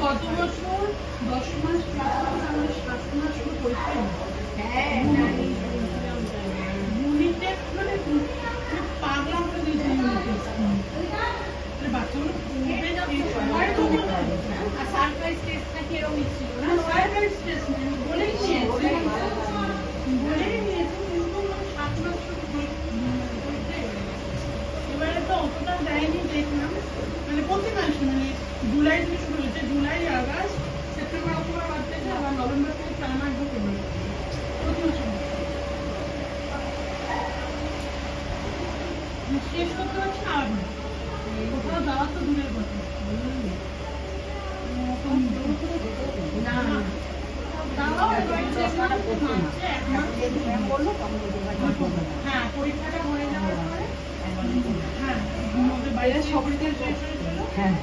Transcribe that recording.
গত বছর 10 মাস ক্লাস আমাদের 7 মাস পরীক্ষা ইউনিটে মানে পাগলা করে দিয়েছে ইউনিটে বাচ্চাগুলো আর সারপ্রাইজ টেস্ট নাকি এরকম ছিল না সারপ্রাইজ টেস্ট বলেই নিয়েছে কিন্তু 7 মাস এবারে তো অতটা দেয়নি দেখলাম মানে প্রতি মাসে মানে জুলাই থেকে শুরু হয়েছে জুলাই আগস্ট সেপ্টেম্বর অক্টোবর বাদ থেকে আবার নভেম্বর থেকে 4 মাস ঢুকে প্রতি মাসে শেষ করতে পারছি না আর কোথাও যাওয়া তো দূরের কথা হ্যাঁ পরীক্ষাটা হয়ে যাওয়ার পরে হ্যাঁ বাইরে সকলকে হ্যাঁ